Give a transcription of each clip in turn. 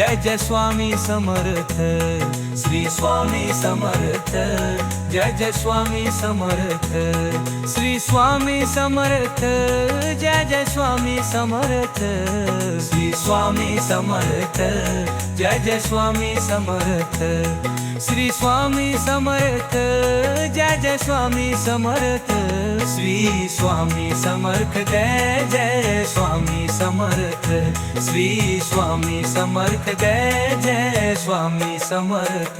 Jai Jai Swami Samarth, Shri Swami Samarth, Jai Jai Swami Samarth, Shri Swami Samarth, Jai Jai Swami Samarth, Shri Swami Samarth, Jai Jai Swami Samarth, Shri Swami Samarth, Jai Jai Swami Samarth, Shri Swami Samarth, Jai Jai Swami Samarth, Shri Swami Samarth, Jai Jai Swami Samarth.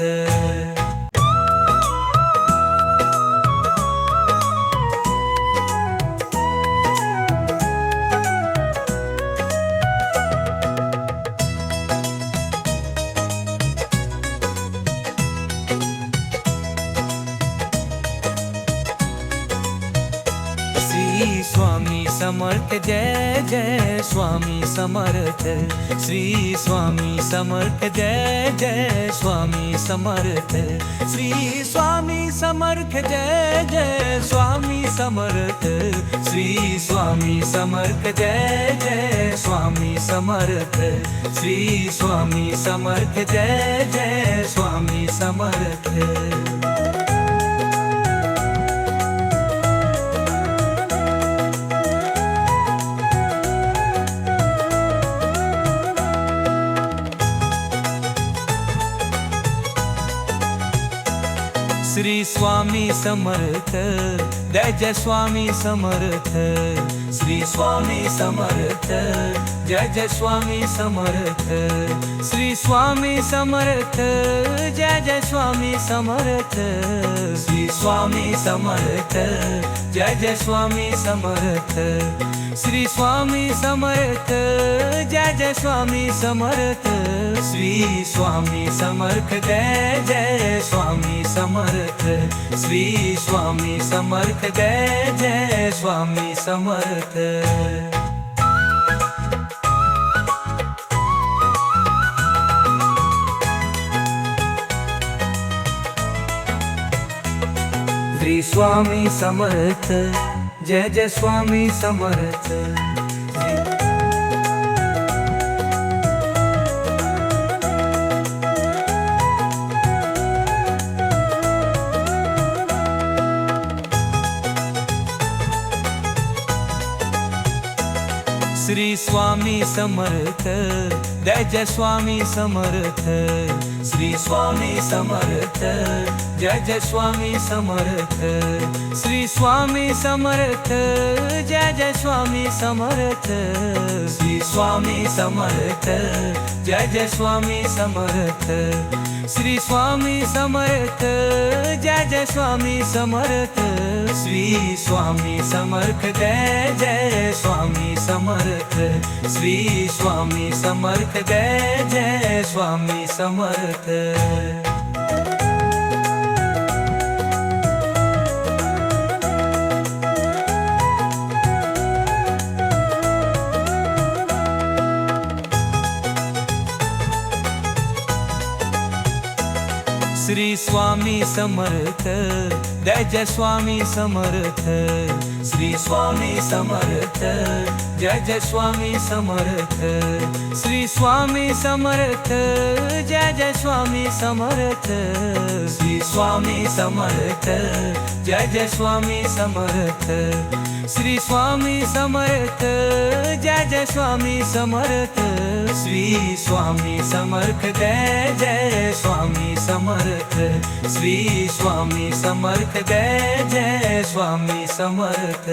Shri Swami Samarth, Jai Jai Swami Samarth, Shri Swami Samarth, Jai Jai Swami Samarth, Shri Swami Samarth, Jai Jai Swami Samarth, Shri Swami Samarth, Jai Jai Swami Samarth, Shri Swami Samarth, Jai Jai Swami Samarth. Shri Swami Samarth, Jai Jai Swami Samarth, Shri Swami Samarth, Jai Jai Swami Samarth, Shri Swami Samarth, Jai Jai Swami Samarth, Shri Swami Samarth, Jai Jai Swami Samarth, Shri Swami Samarth, Jai Jai Swami Samarth, Shri Swami Samarth, Jai Jai Swami Samarth, Shri Swami Samarth, Jai Jai Swami Samarth. Shri Swami Samarth, Jai Jai Swami Samarth, Shri Swami Samarth, Jai Jai Swami Samarth, Shri Swami Samarth, Jai Jai Swami Samarth, Shri Swami Samarth, Jai Jai Swami Samarth, Shri Swami Samarth, Jai Jai Swami Samarth, Shri Swami Samarth, Jai Jai Swami Samarth, Shri Swami Samarth, Jai Jai Swami Samarth, Shri Swami Samarth, Jai Jai Swami Samarth. Shri Swami Samarth, Jai Jai Swami Samarth, Shri Swami Samarth, Jai Jai Swami Samarth, Shri Swami Samarth, Jai Jai Swami Samarth, Shri Swami Samarth, Jai Jai Swami Samarth, Shri Swami Samarth, Jai Jai Swami Samarth, Shri Swami Samarth, Jai Jai Swami Samarth, Shri Swami Samarth, Jai Jai Swami Samarth.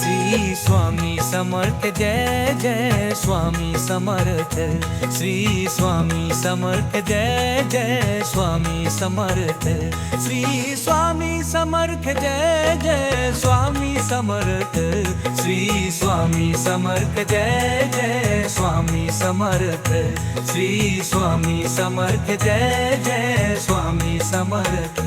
Shri Swami Samarth, Jai Jai Swami Samarth, Shri Swami Samarth, Jai Jai Swami Samarth, Shri Swami Samarth, Jai Jai Swami Samarth, Shri Swami Samarth, Jai Jai Swami Samarth, Shri Swami Samarth, Jai Jai Swami Samarth.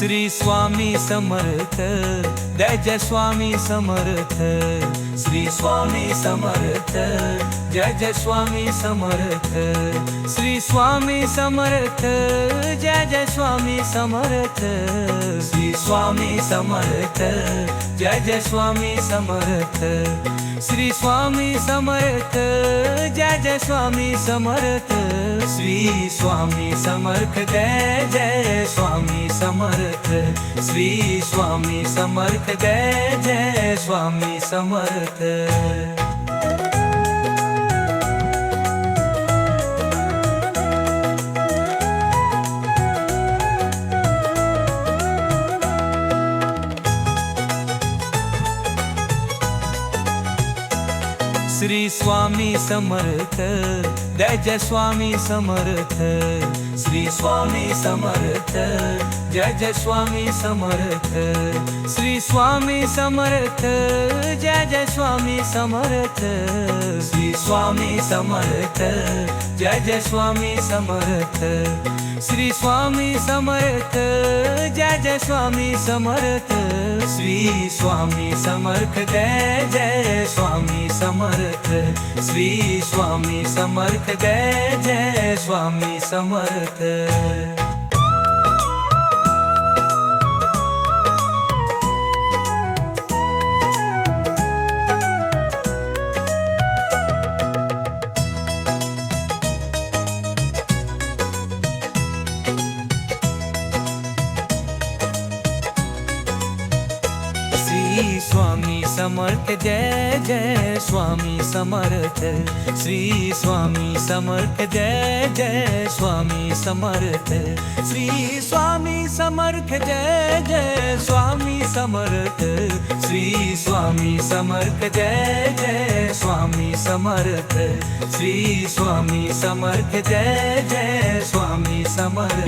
Shri Swami Samarth, Jai Jai Swami Samarth. Shri Swami Samarth, Jai Jai Swami Samarth. Shri Swami Samarth, Jai Jai Swami Samarth. Shri Swami Samarth, Jai Jai Swami Samarth. Shri Swami Samarth, Jai Jai Swami Samarth. Shri Swami Samarth, Jai Jai Swami Samarth. Shri Swami Samarth, Jai Jai Swami Samarth. Shri Swami Samarth, Jai Jai Swami Samarth. Shri Swami Samarth, Jai Jai Swami Samarth. Shri Swami Samarth, Jai Jai Swami Samarth. Shri Swami Samarth, Jai Jai Swami Samarth. Shri Swami Samarth, Jai Jai Swami Samarth. Shri Swami Samarth, Jai Jai Swami Samarth. Shri Swami Samarth, Jai Jai Swami Samarth. Shri Swami Samarth, Jai Jai Swami Samarth. Shri Swami Samarth, Jai Jai Swami Samarth. Shri Swami Samarth, Jai Jai Swami Samarth. Shri Swami Samarth, Jai Jai Swami Samarth. Shri Swami Samarth, Jai Jai Swami Samarth.